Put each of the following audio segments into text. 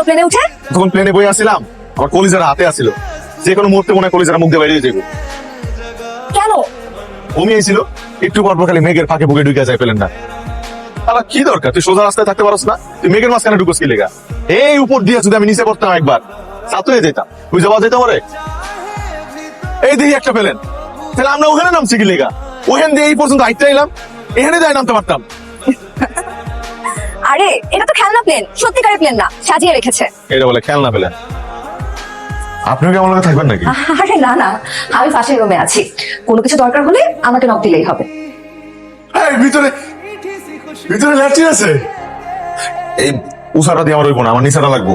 প্লেনে উঠে? তখন প্লেনে বই আসছিলাম, আমার কলিজার হাতে আসছিল, যে কোনো মুহূর্তে মনে হয় কলিজার মুখ দিয়ে বেরিয়ে যাবে। কেন? বমি হয়েছিল, একটু পর পর খালি মেঘের ফাঁকে বুকে ঢুকে যায় পেলেন না। আবার কি দরকার, তুই সোজা রাস্তায় থাকতে পারস না? তুই মেঘের মাঝখানে ঢুকোস কি লেগা? এই উপর দিয়ে যদি আমি নিচে পড়তাম একবার, সাথে হয়ে যেতাম, বুঝে পাওয়া যেতে পারে। এই দিকে একটা পেলেন, তাহলে আমরা ওখানে নামছি কি লেগা? ওখান দিয়ে এই পর্যন্ত হাইটটা এলাম, এখানে যাই নামতে পারতাম। আরে এটা তো খেলনা প্লেন, সত্যিকারের প্লেন না, সাজিয়ে রেখেছে। এটা বলে খেলনা পেলেন? আপনিও কি আমার লগে থাকবেন নাকি? আরে না না, আমি পাশের রুমে আছি, কোনো কিছু দরকার হলে আমাকে নক দিলেই হবে। এই ভিতরে ভিতরে ল্যাট্রিন আছে। এই উষাটা দিয়ে আমার হইব না, আমার নিচাটা লাগবো।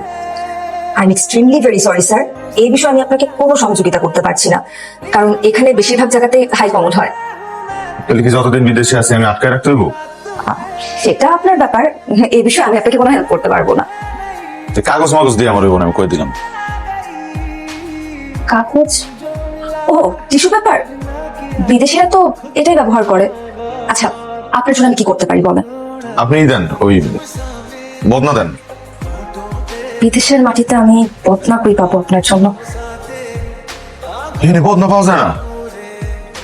I am extremely very sorry sir, এই বিষয়ে আমি আপনাকে কোনো সহযোগিতা করতে পারছি না, কারণ এখানে বেশিরভাগ জায়গাতে হাই কমোড হয়। তাহলে কি যতদিন বিদেশে আছি আমি আটকায় রাখতে হইব? সেটা আপনার ব্যাপার, এই বিষয়ে আমি আপনাকে কোনো হেল্প করতে পারবো না। কাগজ মাগজ দিয়ে আমার হইব না, আমি কই দিলাম। কাগজ? ও টিস্যু পেপার, বিদেশিরা তো এটাই ব্যবহার করে। আচ্ছা, আপনার জন্য আমি কি করতে পারি বলেন? আপনিই দেন, ওই বদনা দেন। বিদেশের মাটিতে আমি বদনা কই পাবো আপনার জন্য? এখানে বদনা পাওয়া যায় না?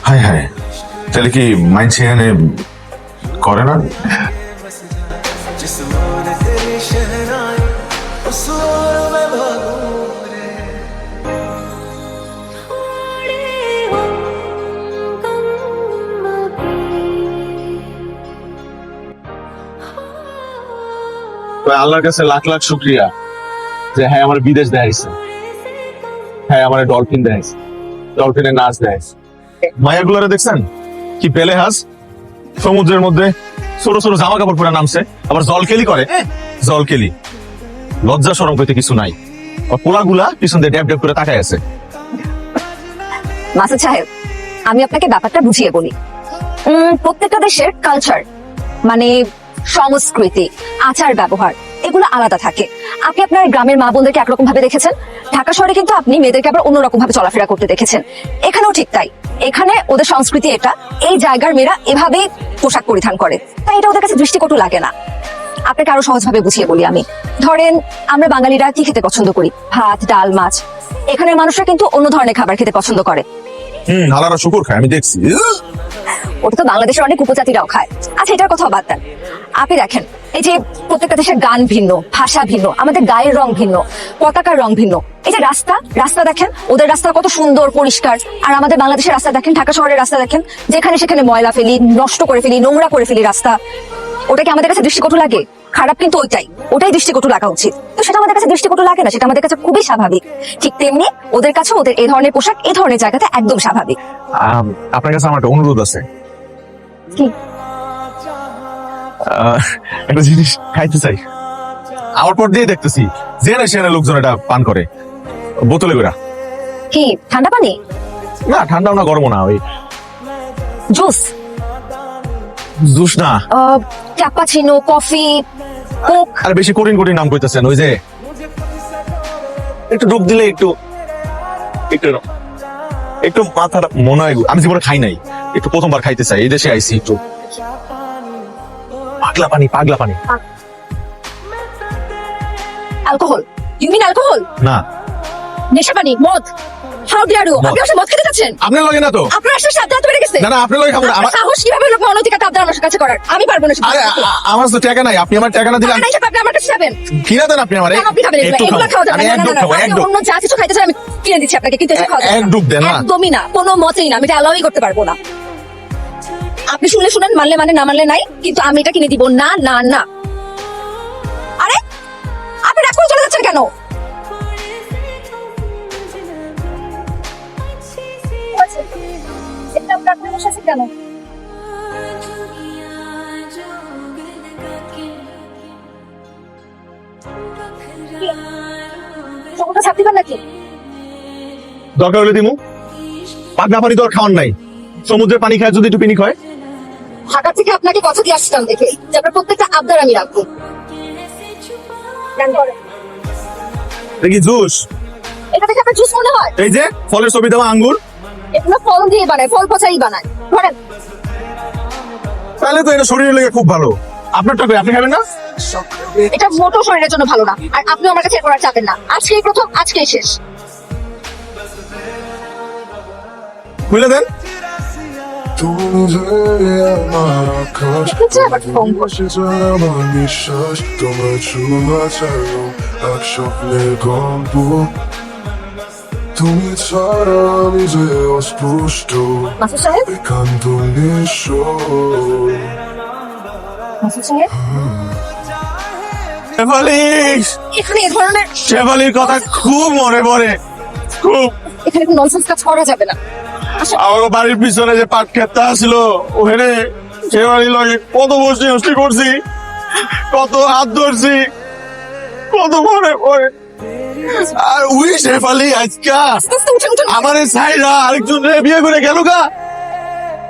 হায় হায়, তাহলে কি মাইনছে এখানে করে না? আল্লাহর কাছে লাখ লাখ শুক্রিয়া যে হ্যাঁ আমার বিদেশ দেখাইছে, হ্যাঁ আমার ডলফিন দেখাইছে, ডলফিনের নাচ দেখাইছে। মায়াগুলারে দেখছেন কি পেলে হাস, সমুদ্রের মধ্যে ছোট ছোট জামা কাপড় পরে নামছে, আবার জলকেলি করে। জলকেলি, লজ্জা শরম পেতে কিছু নাই। আর পোলাগুলা পিছন দিয়ে ড্যাব ড্যাব করে তাকায় আছে। মাসুদ সাহেব, আমি আপনাকে ব্যাপারটা বুঝিয়ে বলি। প্রত্যেকটা দেশের কালচার মানে সংস্কৃতি, আচার ব্যবহার এগুলো আলাদা থাকে। আপনি আপনার গ্রামের মা বোনদেরকে একরকম ভাবে দেখেছেন, ঢাকা শহরে কিন্তু আপনি মেয়েদেরকে আবার অন্যরকম ভাবে চলাফেরা করতে দেখেছেন। এখানেও ঠিক তাই, এখানে ওদের সংস্কৃতি এটা, এই জায়গার মেয়েরা এভাবেই পোশাক পরিধান করে, তাই এটা ওদের কাছে দৃষ্টিকটু লাগে না। আপনাকে আরো সহজভাবে বুঝিয়ে বলি আমি। ধরেন আমরা বাঙালিরা কি খেতে পছন্দ করি? ভাত, ডাল, মাছ। এখানের মানুষরা কিন্তু অন্য ধরনের খাবার খেতে পছন্দ করে। হালারা শুকুর খায়, আমি দেখছি। ওটা তো বাংলাদেশের অনেক উপজাতিরাও খায়। আচ্ছা, এটার কথা বাদ দেন, আপনি দেখেন এই যে প্রত্যেকটা দেশের গান ভিন্ন, ভাষা ভিন্ন, আমাদের গায়ের রং ভিন্ন, পতাকার রং ভিন্ন। এই যে রাস্তা রাস্তা দেখেন, ওদের রাস্তা কত সুন্দর পরিষ্কার, আর আমাদের বাংলাদেশের রাস্তা দেখেন, ঢাকা শহরের রাস্তা দেখেন, যেখানে সেখানে ময়লা ফেলি, নষ্ট করে ফেলি, নোংরা করে ফেলি রাস্তা। ওটা কি আমাদের কাছে দৃষ্টিকটু লাগে? খারাপ কিন্তু ওটাই দৃষ্টিকটু লাগা উচিত। তো সেটা আমাদের কাছে দৃষ্টিকটু লাগে না, সেটা আমাদের কাছে খুবই স্বাভাবিক। ঠিক তেমনি ওদের কাছে ওদের এই ধরনের পোশাক এই ধরনের জায়গাতে একদম স্বাভাবিক। আপনার কাছে আমার একটা অনুরোধ আছে। কি? একটা জিনিস খাইতে চাই। আমার পর দিয়ে দেখতেছি জেনে সেনে লোকজন এটা পান করে বোতলে করে। কি ঠান্ডা পানি? না ঠান্ডাও না গরমও না, ওই জুস? জুস না, ক্যাপাচিনো, কফি, কোক। আর বেশি কঠিন কঠিন নাম কইতেছেন। ওই যে একটু ডুব দিলে একটু একটু একটু মাথাটা মনে হয়, আমি জীবনে খাই নাই, একটু প্রথমবার খাইতে চাই, এই দেশে আইছি। একটু পাগলা পানি, পাগলা পানি। অ্যালকোহল? You mean alcohol? না, নেশা পানি, মদ। How dare you? আপনি আসলে মদ খেতে যাচ্ছেন? আপনার লাগে না তো। আপনার আসলে সাধ্য বেড়ে গেছে। না না, আপনার লাগে খাবো না। আমার সাহস কিভাবে লোক অনধিকার আবদার আমার কাছে করার? আমি পারবো না। আরে আমার তো টাকা নাই, আপনি আমার টাকা না দিলে আপনি আমার কাছে যাবেন। কিনা দেন আপনি আমার। আপনি খাবেন এগুলো খাওয়া যাবে না। আপনি অন্য যা কিছু খাইতে চান আমি কিনে দিচ্ছি আপনাকে, কিন্তু এসব খাওয়া যাবে না। এক ডুব দেন না। একদমই না, কোনো মতেই না, আমি এটা অ্যালাউই করতে পারবো না। আপনি শুনলে শুনেন, মানলে মানে, না মানলে নাই, কিন্তু আমি এটা কিনে দিব না। না না। আরে আপনি রাগ করে চলে যাচ্ছেন কেন? কেন নাকি? দরকার হলে দিমু। পাগলা পানি তো আর খাওয়ার নাই, সমুদ্রের পানি খায় যদি একটু পিনিক হয়। ঢাকা থেকে আপনাকে কথা দিয়ে আসছিলাম দেখে যে আপনার প্রত্যেকটা আবদার আমি রাখবো। দেখি জুস, এটা দেখে আপনার জুস মনে হয়? এই যে ফলের ছবি দেওয়া আঙ্গুর, এগুলো ফল দিয়ে বানায়, ফল পচাই বানায়। ধরেন। তাহলে তো এটা শরীরের লেগে খুব ভালো। আপনারটা কই, আপনি খাবেন না? এটা মোটো শরীরের জন্য ভালো না, আর আপনিও আমার কাছে করার চাবেন না। আজকেই প্রথম, আজকেই শেষ। বুঝলে দেন। হচ্ছে আবার ফোন করছে। তুমি ছাড়া আমি যে অস্পষ্ট মাসুদ সাহেব, একান্ত মাসুদ সাহেব, শেফালি, এখানে এ ধরনের শেফালির কথা খুব মনে পড়ে, খুব। এখানে কোনো ননসেন্স কাজ করা যাবে না। আমার বাড়ির পিছনে যে পাট ক্ষেতটা ছিল, ওখানে শেফালির লগে কত বসে হস্তি করছি, কত হাত ধরছি, কত মনে পড়ে। আর ওই শেফালি আজকা আস্তে আস্তে উঠে উঠে আমার এই সাইরা আরেকজন বিয়ে করে গেল গা।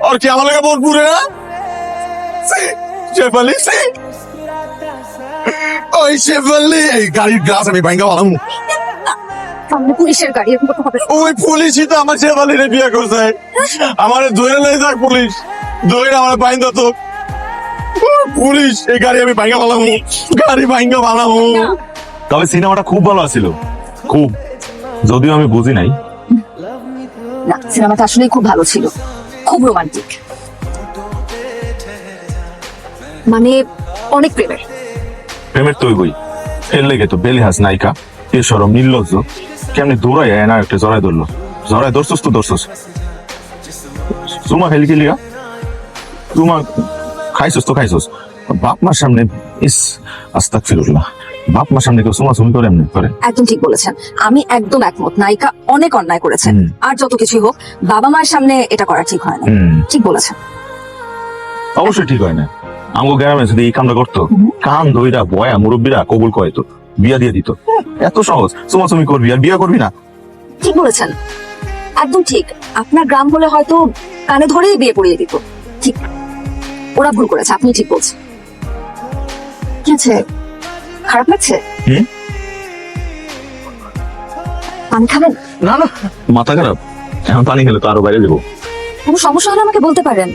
আর কি আমার লাগে মন পুরে না? শেফালি, ওই শেফালি, এই গাড়ির গ্লাস আমি ভাঙ্গা বানাবো। সামনে পুলিশের গাড়ি, এরকম করতে হবে না। ওই পুলিশই তো আমার শেফালিরে বিয়ে করছে। আমার ধরে লেগে যাক পুলিশ, ধরে আমার বাইন তো পুলিশ, এই গাড়ি আমি ভাঙ্গা বানাবো, গাড়ি ভাঙ্গা বানাবো। তবে সিনেমাটা খুব ভালো ছিল, খুব, যদিও আমি বুঝি নাই। না, সিনেমাটা আসলেই খুব ভালো ছিল, খুব রোমান্টিক, মানে অনেক প্রেমের। প্রেমের তৈ বই এর লেগে তো বেলিহাস নায়িকা বেসরম নির্লজ্জ কেমনি দৌড়াই না একটা জড়াই ধরলো, জড়াই ধরছস তো ধরছস। চুমা খেলি গেলিয়া, চুমা খাইছস তো খাইছস, বাপ মার সামনে ইস আস্তাগফিরুল্লাহ, বাপ মার সামনে কেউ চুমা চুমি করে এমনি করে? একদম ঠিক বলেছেন, আমি একদম একমত। নায়িকা অনেক অন্যায় করেছেন, হুম। আর যত কিছুই হোক বাবা মায়ের সামনে এটা করা ঠিক হয় না। হুম। ঠিক বলেছেন। অবশ্যই ঠিক হয় না। আমগো গ্রামে যদি এই কামটা করতো, কান ধইরা বয়া মুরব্বীরা কবুল করে তো বিয়া দিয়ে দিত। এত সহজ, চুমাচুমি করবি আর বিয়া করবি না? ঠিক বলেছেন, একদম ঠিক। আপনার গ্রাম হলে হয়তো কানে ধরেই বিয়ে পড়িয়ে দিত। ঠিক, ওরা ভুল করেছে, আপনি ঠিক বলছেন। কি আছে, খারাপ লাগছে? হুম? পানি খাবেন? না না, মাথা খারাপ, এখন পানি খেলে তো আরো বাইরে দেবো। কোনো সমস্যা হলে আমাকে বলতে পারেন।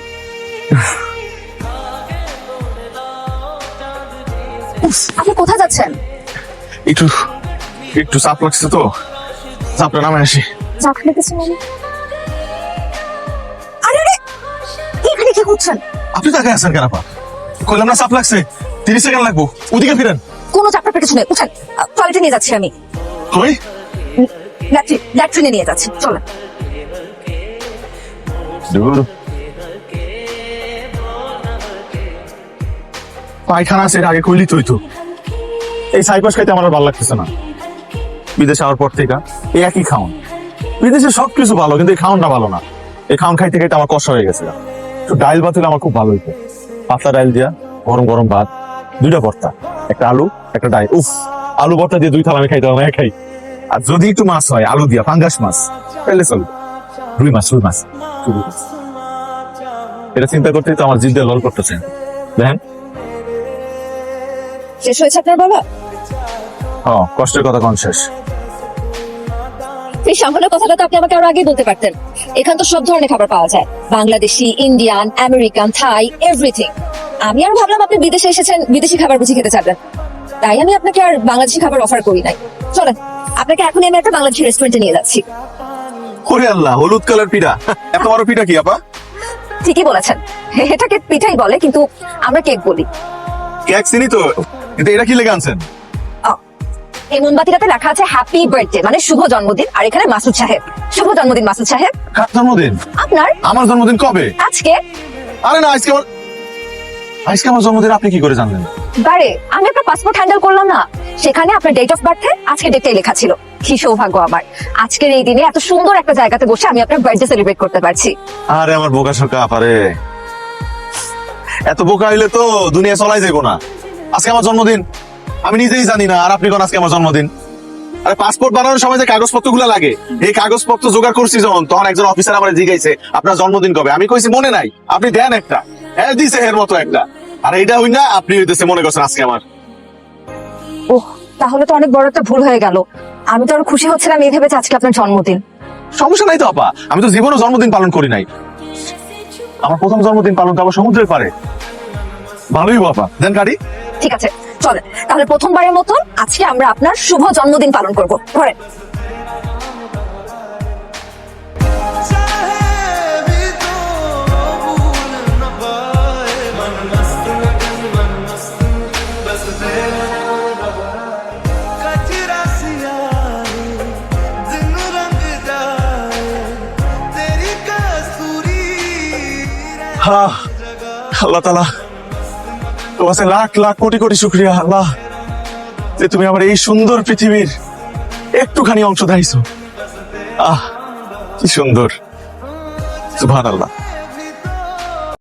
উফ, আপনি কোথায় যাচ্ছেন? একটু একটু চাপ লাগছে তো, চাপটা নামে আসি। চা খেতেছেন মানে? আরে আরে, এখানে কি করছেন? আপনি তাকে আছেন কেন আপা? কইলাম না চাপ লাগছে, 30 সেকেন্ড লাগবো, ওদিকে ফিরেন। কোনো চাপটা পেটেছে না, উঠেন। টয়লেটে নিয়ে যাচ্ছি আমি, কই? ল্যাট্রিনে নিয়ে যাচ্ছি, চলেন। দূর, পায়খানা আছে, আগে কইলি তুই তো। এই সাইপাস খাইতে আমার আর ভালো লাগতেছে না। বিদেশে আওয়ার পর থেকে এই একই খাওন। বিদেশে সবকিছু ভালো, কিন্তু এই খাওনটা ভালো না। এই খাওন খাইতে খাইতে আমার কষ্ট হয়ে গেছে। তো ডাইল ভাত হলে আমার খুব ভালো হইতো, পাতলা ডাইল দিয়া গরম গরম ভাত, 2টা ভর্তা, একটা আলু একটা ডাইল। উফ, আলু ভর্তা দিয়ে 2 থালা আমি খাইতে হবে, খাই। আর যদি একটু মাছ হয়, আলু দিয়া পাঙ্গাস মাছ, তাহলে চলবে। রুই মাছ, রুই মাছ, রুই মাছ। এটা চিন্তা করতেই তো আমার জিভ দিয়ে লল করতেছে। দেখেন, শেষ হয়েছে আপনার বলা? কষ্টের কথা কোন শেষ? এই সামান্য কথাটা তো আপনি আমাকে আরো আগেই বলতে পারতেন। এখানে তো সব ধরনের খাবার পাওয়া যায়, বাংলাদেশি, ইন্ডিয়ান, আমেরিকান, থাই, এভরিথিং। আমি আর ভাবলাম আপনি বিদেশে এসেছেন, বিদেশি খাবার বুঝি খেতে চাবেন, তাই আমি আপনাকে আর বাংলাদেশি খাবার অফার করি নাই। চলেন, আপনাকে এখনই আমি একটা বাংলাদেশি রেস্টুরেন্টে নিয়ে যাচ্ছি। ওরে আল্লাহ, হলুদ কালার পিঠা, এত বড় পিঠা কি আপা? ঠিকই বলেছেন, এটাকে পিঠাই বলে, কিন্তু আমরা কেক বলি। কেক চিনি তো, কিন্তু এটা কি লেগে আনছেন? এই মোমবাতিটাতে লেখা আছে হ্যাপি বার্থডে, মানে শুভ জন্মদিন। আর এখানে মাসুদ সাহেব, শুভ জন্মদিন মাসুদ সাহেব। কার জন্মদিন? আপনার। আমার জন্মদিন কবে? আজকে। আরে না, আজকে আমার জন্মদিন আপনি কি করে জানলেন? বারে, আমি আপনার পাসপোর্ট হ্যান্ডেল করলাম না, সেখানে আপনার ডেট অফ বার্থে আজকে ডেটটাই লেখা ছিল। কি সৌভাগ্য আমার, আজকের এই দিনে এত সুন্দর একটা জায়গাতে বসে আমি আপনার বার্থডে সেলিব্রেট করতে পারছি। আরে আমার বোকা শোকা আপারে, এত বোকা হইলে তো দুনিয়া চলাই যাইবো না। আজকে আমার জন্মদিন, আমি নিজেই জানি না, আর আপনি কোন আজকে আমার জন্মদিন? আরে পাসপোর্ট বানানোর সময় যে কাগজপত্র গুলা লাগে, এই কাগজপত্র জোগাড় করছি যখন, তখন একজন অফিসার আমার জিজ্ঞাসে আপনার জন্মদিন কবে। আমি কইছি মনে নাই। আপনি দেন একটা, হ্যাঁ দিছে এর মতো একটা, আর এইটা হই না আপনি হইতেছে মনে করছেন আজকে আমার। ওহ, তাহলে তো অনেক বড় একটা ভুল হয়ে গেল। আমি তো আরো খুশি হচ্ছিলাম এই ভেবে যে আজকে আপনার জন্মদিন। সমস্যা নাই তো আপা, আমি তো জীবনও জন্মদিন পালন করি নাই। আমার প্রথম জন্মদিন পালন করবো সমুদ্রের পারে। ভালোই বাবা দেন গাড়ি। ঠিক আছে চলেন তাহলে প্রথমবারের মতন আজকে আমরা আপনার শুভ জন্মদিন পালন করব ধরেন। হ্যাঁ আল্লাহ তাআলা তোমার কাছে লাখ লাখ কোটি কোটি শুকরিয়া আল্লাহ, যে তুমি আমার এই সুন্দর পৃথিবীর একটুখানি অংশ দেখাইছো। কি সুন্দর, সুবহানাল্লাহ।